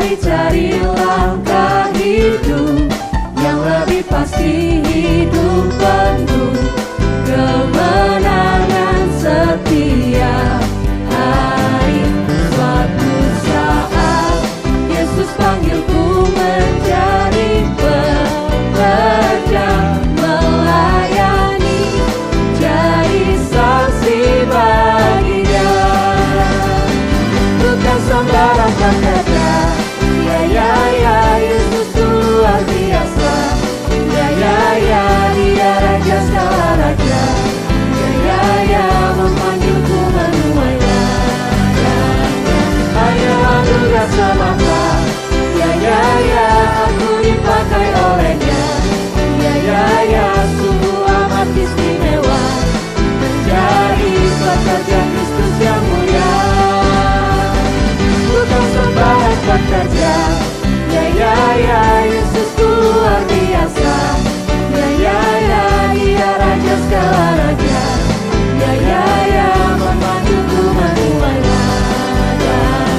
Mari cari langkah hidup yang lebih pasti, hidup penuh kemenangan setiap hari. Suatu saat Yesus panggilku menjadi pekerja, melayani, jadi saksi baginya. Bukan sembarang pekerja, ya Yesus luar biasa. Ya Dia Raja segala raja. Ya memanggilku menuai ladang. Hanya anugerah semata. Ya aku dipakai olehnya. Ya sungguh amat istimewa menjadi pekerja Kristus yang mulia. Bukan sembarang pekerja, ya Yesus luar biasa. Ya Dia Raja segala raja. Ya memanggilku menuai ladang.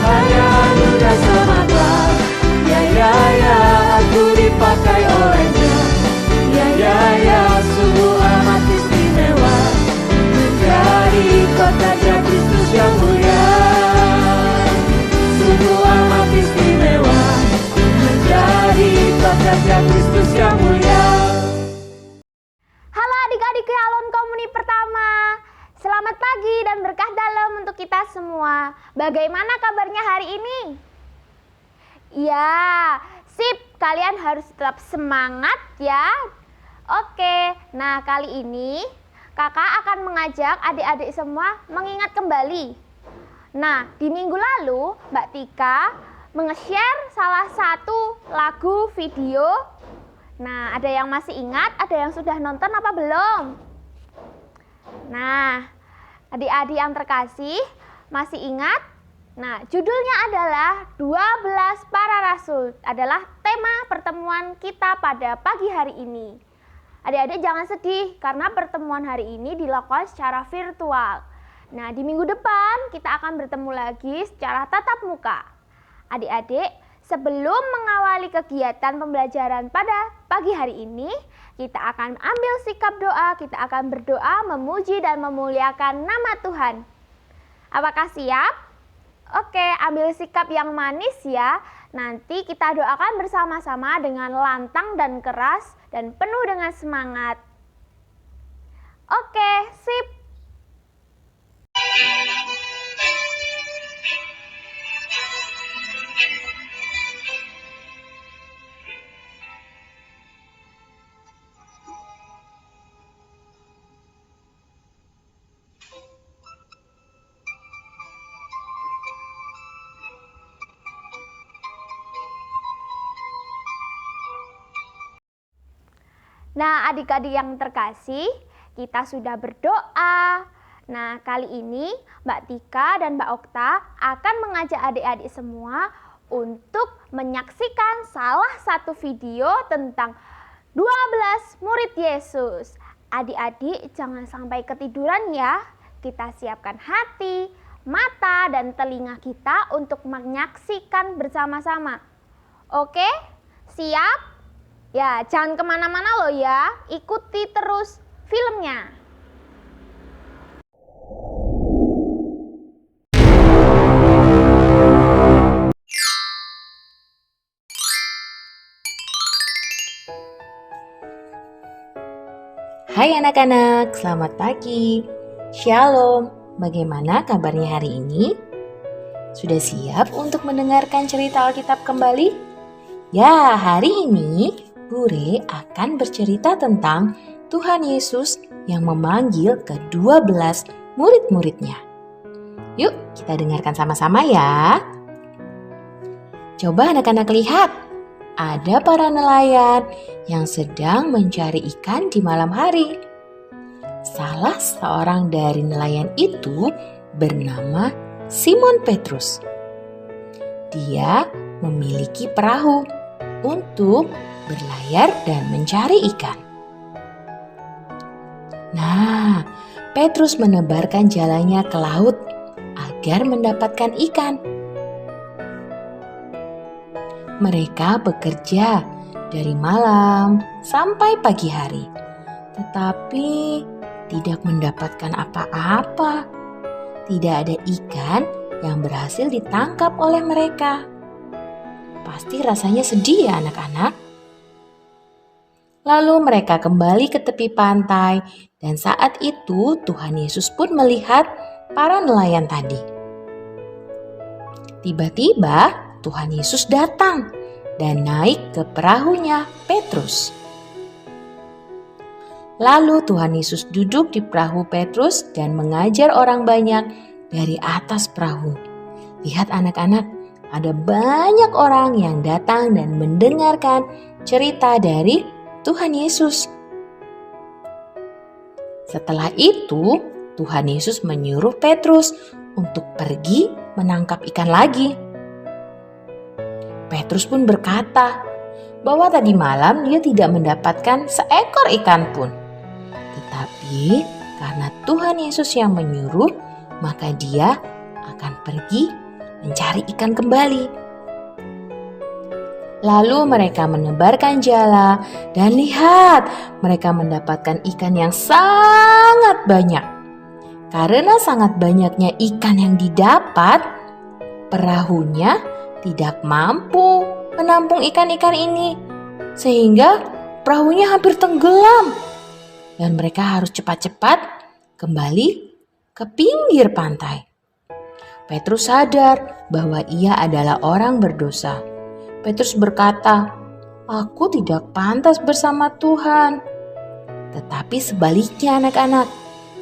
Hanya anugerah semata. Ya aku dipakai olehnya. Ya sungguh amat istimewa menjadi pekerja Kristus yang mulia. Sungguh amat istimewa menjadi pekerja Kristus yang mulia. Halo adik-adik Alon Komuni Pertama. Selamat pagi dan berkah dalam untuk kita semua. Bagaimana kabarnya hari ini? Ya, sip. Kalian harus tetap semangat ya. Oke, nah kali ini kakak akan mengajak adik-adik semua mengingat kembali. Nah, di minggu lalu Mbak Tika menge-share salah satu lagu video. Nah, ada yang masih ingat, ada yang sudah nonton apa belum? Nah, adik-adik yang terkasih, masih ingat? Nah, judulnya adalah 12 para rasul, adalah tema pertemuan kita pada pagi hari ini. Adik-adik jangan sedih, karena pertemuan hari ini dilakukan secara virtual. Nah, di minggu depan kita akan bertemu lagi secara tatap muka. Adik-adik, sebelum mengawali kegiatan pembelajaran pada pagi hari ini, kita akan ambil sikap doa, kita akan berdoa, memuji dan memuliakan nama Tuhan. Apakah siap? Oke, ambil sikap yang manis ya. Nanti kita doakan bersama-sama dengan lantang dan keras dan penuh dengan semangat. Oke, sip. Nah, adik-adik yang terkasih, kita sudah berdoa. Nah, kali ini Mbak Tika dan Mbak Okta akan mengajak adik-adik semua untuk menyaksikan salah satu video tentang 12 murid Yesus. Adik-adik jangan sampai ketiduran ya. Kita siapkan hati, mata, dan telinga kita untuk menyaksikan bersama-sama. Oke? Siap? Ya, jangan kemana-mana loh ya, ikuti terus filmnya. Hai anak-anak, selamat pagi. Shalom, bagaimana kabarnya hari ini? Sudah siap untuk mendengarkan cerita Alkitab kembali? Ya, hari ini Bure akan bercerita tentang Tuhan Yesus yang memanggil ke-12 murid-muridnya. Yuk, kita dengarkan sama-sama ya. Coba anak-anak lihat, ada para nelayan yang sedang mencari ikan di malam hari. Salah seorang dari nelayan itu bernama Simon Petrus. Dia memiliki perahu untuk berlayar dan mencari ikan. Nah, Petrus menebarkan jalannya ke laut agar mendapatkan ikan. Mereka bekerja dari malam sampai pagi hari, tetapi tidak mendapatkan apa-apa. Tidak ada ikan yang berhasil ditangkap oleh mereka. Pasti rasanya sedih ya anak-anak. Lalu mereka kembali ke tepi pantai dan saat itu Tuhan Yesus pun melihat para nelayan tadi. Tiba-tiba Tuhan Yesus datang dan naik ke perahunya Petrus. Lalu Tuhan Yesus duduk di perahu Petrus dan mengajar orang banyak dari atas perahu. Lihat anak-anak, ada banyak orang yang datang dan mendengarkan cerita dari Tuhan Yesus. Setelah itu, Tuhan Yesus menyuruh Petrus untuk pergi menangkap ikan lagi. Petrus pun berkata bahwa tadi malam dia tidak mendapatkan seekor ikan pun. Tetapi karena Tuhan Yesus yang menyuruh, maka dia akan pergi mencari ikan kembali. Lalu mereka menebarkan jala dan lihat, mereka mendapatkan ikan yang sangat banyak. Karena sangat banyaknya ikan yang didapat, perahunya tidak mampu menampung ikan-ikan ini, sehingga perahunya hampir tenggelam. Dan mereka harus cepat-cepat kembali ke pinggir pantai. Petrus sadar bahwa ia adalah orang berdosa. Petrus berkata, "Aku tidak pantas bersama Tuhan." Tetapi sebaliknya anak-anak,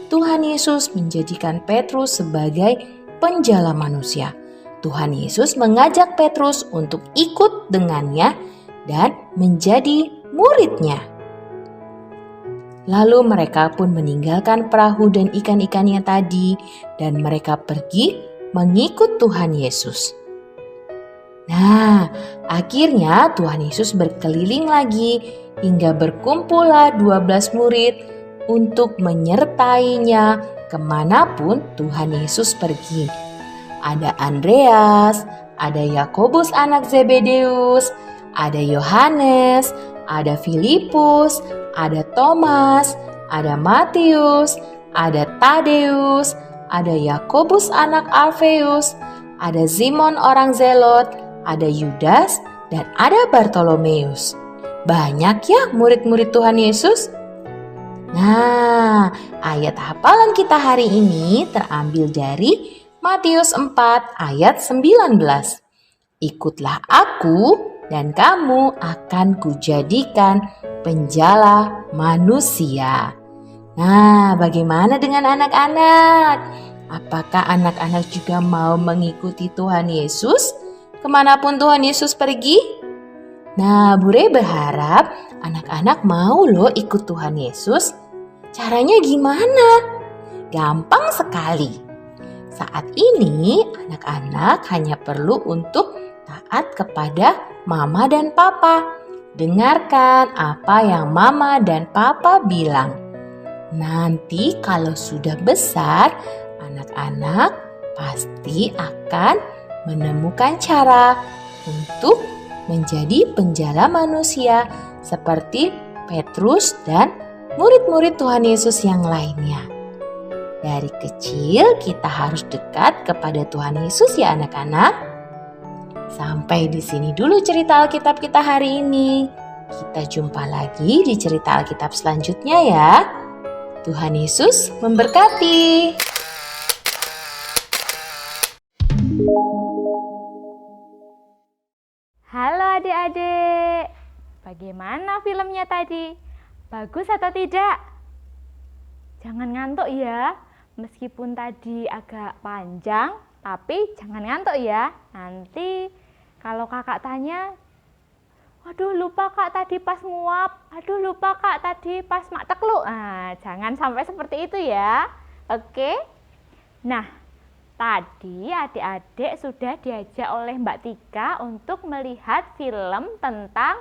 Tuhan Yesus menjadikan Petrus sebagai penjala manusia. Tuhan Yesus mengajak Petrus untuk ikut dengannya dan menjadi muridnya. Lalu mereka pun meninggalkan perahu dan ikan-ikannya tadi dan mereka pergi mengikut Tuhan Yesus. Nah, akhirnya Tuhan Yesus berkeliling lagi hingga berkumpullah 12 murid untuk menyertainya kemanapun Tuhan Yesus pergi. Ada Andreas, ada Yakobus anak Zebedeus, ada Yohanes, ada Filipus, ada Thomas, ada Matius, ada Tadeus, ada Yakobus anak Alfeus, ada Simon orang Zelot, ada Yudas, dan ada Bartolomeus. Banyak ya murid-murid Tuhan Yesus. Nah, ayat hafalan kita hari ini terambil dari Matius 4 ayat 19. Ikutlah aku dan kamu akan kujadikan penjala manusia. Nah, bagaimana dengan anak-anak? Apakah anak-anak juga mau mengikuti Tuhan Yesus kemanapun Tuhan Yesus pergi? Nah, Bure berharap anak-anak mau loh ikut Tuhan Yesus. Caranya gimana? Gampang sekali. Saat ini anak-anak hanya perlu untuk taat kepada mama dan papa. Dengarkan apa yang mama dan papa bilang. Nanti kalau sudah besar, anak-anak pasti akan menemukan cara untuk menjadi penjala manusia seperti Petrus dan murid-murid Tuhan Yesus yang lainnya. Dari kecil kita harus dekat kepada Tuhan Yesus ya anak-anak. Sampai di sini dulu cerita Alkitab kita hari ini. Kita jumpa lagi di cerita Alkitab selanjutnya ya. Tuhan Yesus memberkati. Halo adik-adik, bagaimana filmnya tadi? Bagus atau tidak? Jangan ngantuk ya, meskipun tadi agak panjang, tapi jangan ngantuk ya. Nanti kalau kakak tanya, waduh lupa kak tadi pas nguap, aduh lupa kak tadi pas mak tekluk. Nah, jangan sampai seperti itu ya, oke? Nah, tadi adik-adik sudah diajak oleh Mbak Tika untuk melihat film tentang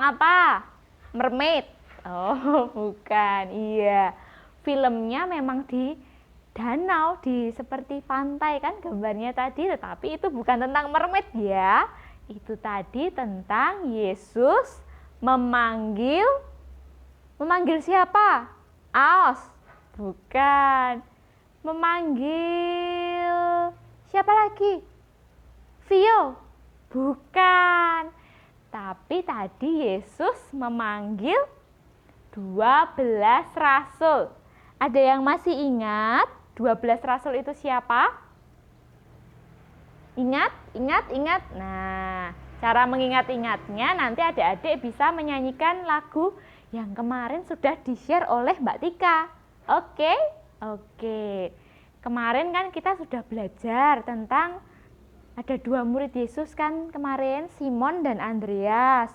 apa? Mermaid. Oh, bukan. Iya. Filmnya memang di danau, di seperti pantai kan gambarnya tadi, tetapi itu bukan tentang mermaid ya. itu tadi tentang Yesus memanggil siapa? Aos? Bukan. Memanggil siapa lagi? Vio? Bukan. Tapi tadi Yesus memanggil 12 rasul. Ada yang masih ingat 12 rasul itu siapa? Ingat? Nah, cara mengingat-ingatnya nanti adik-adik bisa menyanyikan lagu yang kemarin sudah di-share oleh Mbak Tika. Oke? Kemarin kan kita sudah belajar tentang ada 2 murid Yesus kan kemarin, Simon dan Andreas.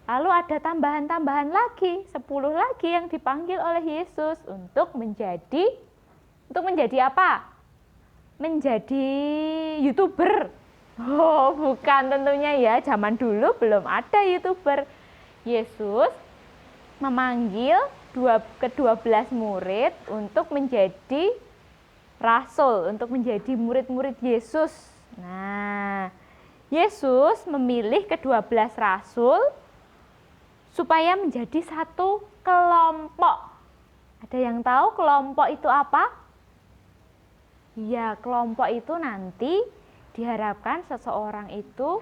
Lalu ada tambahan-tambahan lagi, 10 lagi yang dipanggil oleh Yesus untuk menjadi apa? Menjadi YouTuber. Oh, bukan tentunya ya, zaman dulu belum ada YouTuber. Yesus memanggil ke-12 murid untuk menjadi rasul, untuk menjadi murid-murid Yesus. Nah, Yesus memilih ke-12 rasul supaya menjadi satu kelompok. Ada yang tahu kelompok itu apa? Ya, kelompok itu nanti diharapkan seseorang itu,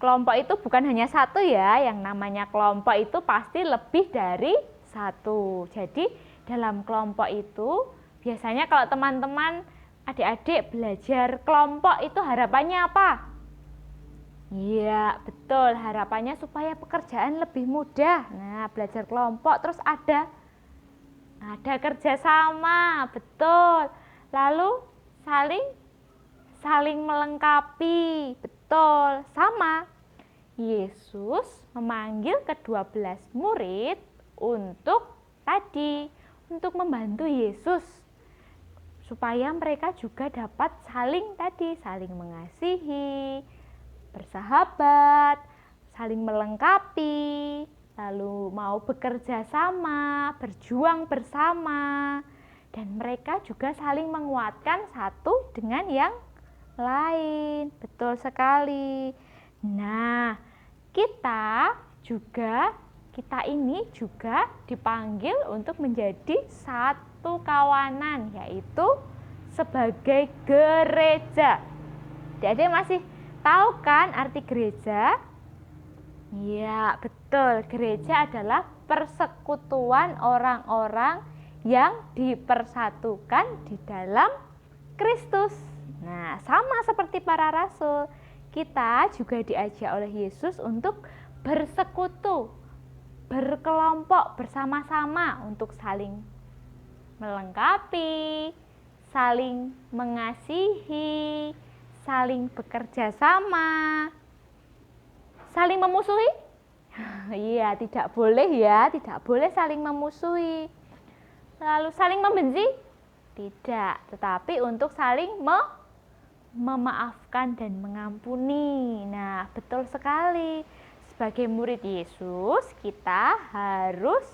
kelompok itu bukan hanya satu ya, yang namanya kelompok itu pasti lebih dari satu. Jadi dalam kelompok itu biasanya kalau teman-teman adik-adik belajar kelompok itu harapannya apa? Iya, betul, harapannya supaya pekerjaan lebih mudah. Nah, belajar kelompok terus ada kerjasama, betul. Lalu saling melengkapi, betul, sama. Yesus memanggil ke-12 murid untuk membantu Yesus supaya mereka juga dapat saling mengasihi, bersahabat, saling melengkapi, lalu mau bekerja sama, berjuang bersama, dan mereka juga saling menguatkan satu dengan yang lain. Betul sekali. Nah, kita ini juga dipanggil untuk menjadi satu kawanan, yaitu sebagai gereja. Jadi masih tahu kan arti gereja? Ya, betul. Gereja adalah persekutuan orang-orang yang dipersatukan di dalam Kristus. Nah, sama seperti para rasul, kita juga diajak oleh Yesus untuk bersekutu, berkelompok bersama-sama untuk saling melengkapi, saling mengasihi, saling bekerja sama. Saling memusuhi? Iya, tidak boleh ya, tidak boleh saling memusuhi. Lalu saling membenci? Tidak, tetapi untuk saling memaafkan dan mengampuni. Nah, betul sekali. Sebagai murid Yesus, kita harus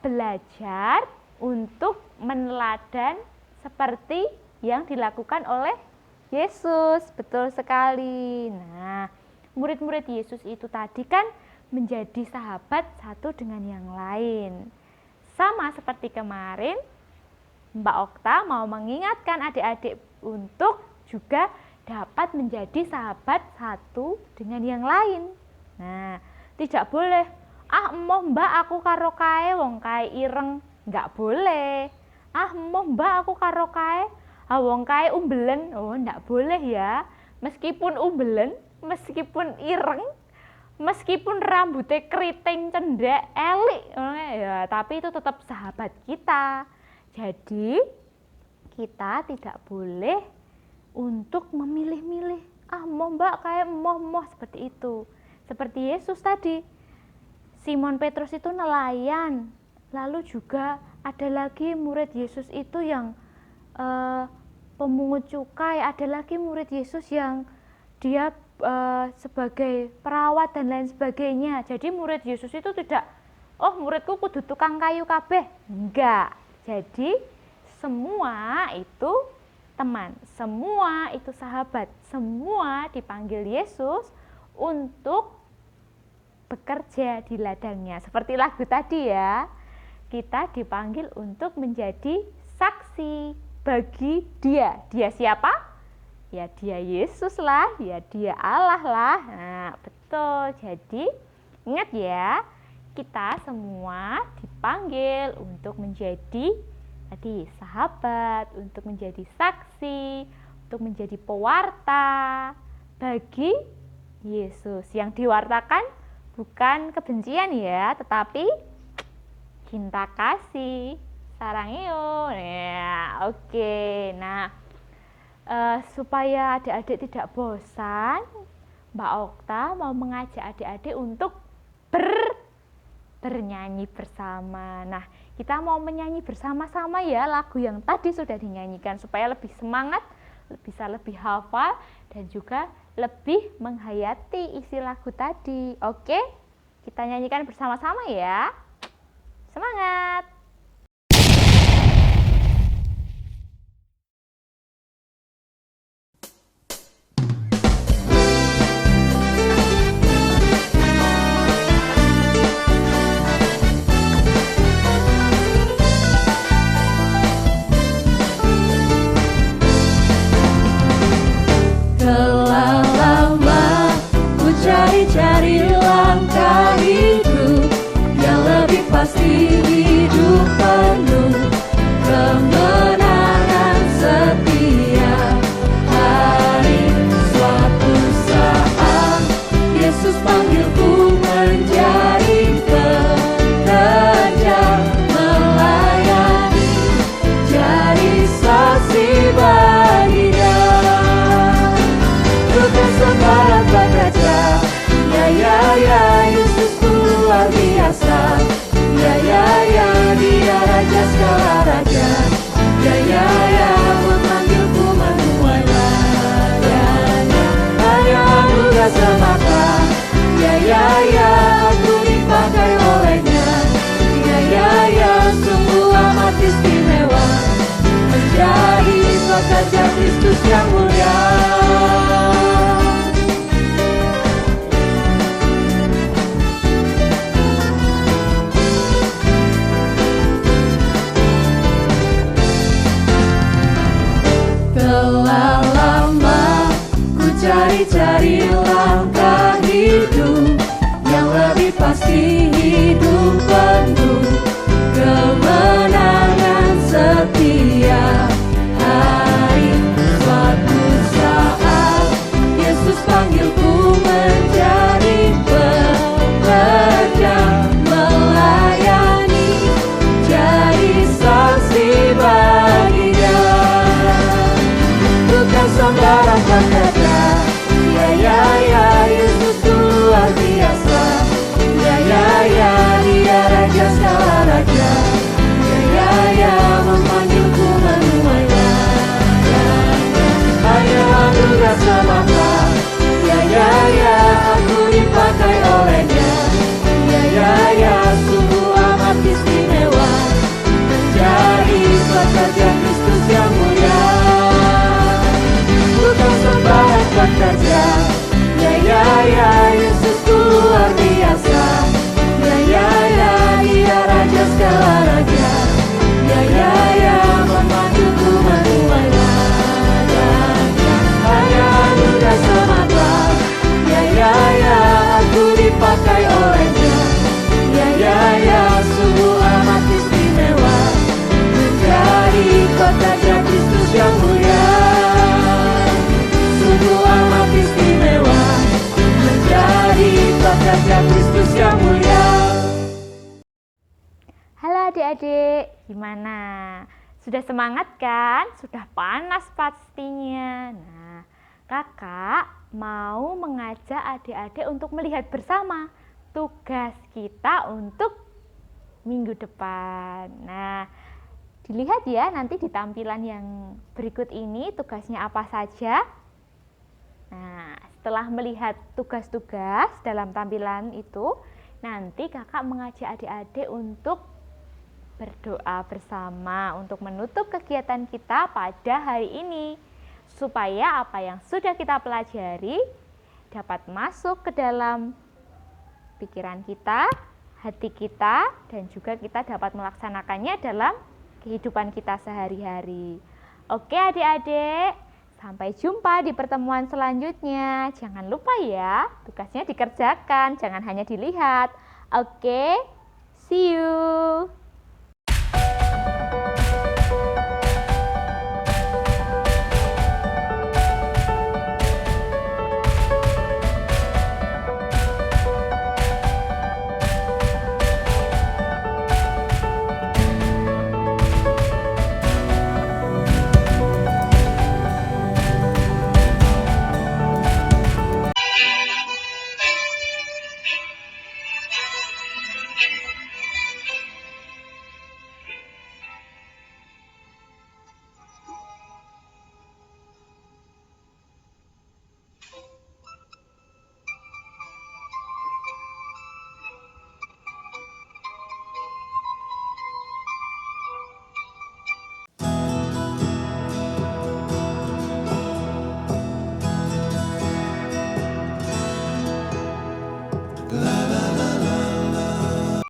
belajar untuk meneladan seperti yang dilakukan oleh Yesus. Betul sekali. Nah, murid-murid Yesus itu tadi kan menjadi sahabat satu dengan yang lain. Sama seperti kemarin, Mbak Okta mau mengingatkan adik-adik untuk juga dapat menjadi sahabat satu dengan yang lain. Nah, tidak boleh, emoh Mbak aku karo kae wong kae ireng, nggak boleh. Emoh Mbak aku karo kae wong kae umbelen, oh nggak boleh ya. Meskipun umbelen, meskipun ireng, meskipun rambutnya keriting, cendek, elik, ya, tapi itu tetap sahabat kita. Jadi kita tidak boleh untuk memilih-milih, mau Mbak kayak moh seperti itu. Seperti Yesus tadi, Simon Petrus itu nelayan, lalu juga ada lagi murid Yesus itu yang pemungut cukai, ada lagi murid Yesus yang dia sebagai perawat dan lain sebagainya. Jadi murid Yesus itu tidak, muridku kudu tukang kayu kabeh, enggak. Jadi semua itu teman, semua itu sahabat, semua dipanggil Yesus untuk bekerja di ladangnya. Seperti lagu tadi ya, kita dipanggil untuk menjadi saksi bagi Dia. Dia siapa? Ya Dia Yesus lah, ya Dia Allah lah. Nah, betul. Jadi ingat ya, kita semua dipanggil untuk menjadi tadi sahabat, untuk menjadi saksi, untuk menjadi pewarta bagi Yesus. Yang diwartakan bukan kebencian ya, tetapi cinta kasih. Sarangeo. Ya, oke. Nah, supaya adik-adik tidak bosan, Mbak Okta mau mengajak adik-adik untuk bernyanyi bersama. Nah, kita mau menyanyi bersama-sama ya lagu yang tadi sudah dinyanyikan supaya lebih semangat, bisa lebih hafal dan juga lebih menghayati isi lagu tadi. Oke? Kita nyanyikan bersama-sama ya. Semangat! Telah lama ku cari-cari langkah hidup yang lebih pasti, hidup penuh kemenangan setia. Hari suatu saat Yesus panggilku menjadi pekerja, melayani, jadi saksi bagi-Nya. Tugas sekarang bekerja, ya Yesusku luar biasa. Ya Dia Raja segala raja. Ya memanggilku menuai ladangnya. Hanya anugerah semata. Ya aku dipakai oleh-Nya. Ya sungguh amat istimewa menjadi pekerja Kristus yang mulia. Telah lama ku cari-cari langkah hidup yang lebih pasti, hidup penuh kemenangan setia. Hari suatu saat Yesus panggilku menjadi pekerja, melayani, jadi saksi bagi-Nya. Bukan sembarang pekerja, ya Yesus luar biasa. Ya Dia Raja segala raja. Ya memanggilku menuai ladangnya. Hanya anugerah semata. Ya aku dipakai oleh-Nya. Ya sungguh amat istimewa menjadi pekerja Kristus yang mulia. Bukan sembarang pekerja, ya Yesusku luar biasa. Ya Dia Raja segala raja. Ya memanggilku menuai ladangnya. Hanya anugerah semata. Ya aku dipakai oleh-Nya. Ya sungguh amat istimewa menjadi pekerja Kristus yang mulia. Sungguh amat istimewa menjadi pekerja Kristus yang mulia. Halo adik-adik, gimana? Sudah semangat kan? Sudah panas pastinya. Nah, kakak mau mengajak adik-adik untuk melihat bersama tugas kita untuk minggu depan. Nah, dilihat ya nanti di tampilan yang berikut ini tugasnya apa saja. Nah, setelah melihat tugas-tugas dalam tampilan itu, nanti kakak mengajak adik-adik untuk berdoa bersama untuk menutup kegiatan kita pada hari ini. Supaya apa yang sudah kita pelajari dapat masuk ke dalam pikiran kita, hati kita, dan juga kita dapat melaksanakannya dalam kehidupan kita sehari-hari. Oke adik-adik, sampai jumpa di pertemuan selanjutnya. Jangan lupa ya, tugasnya dikerjakan, jangan hanya dilihat. Oke, see you.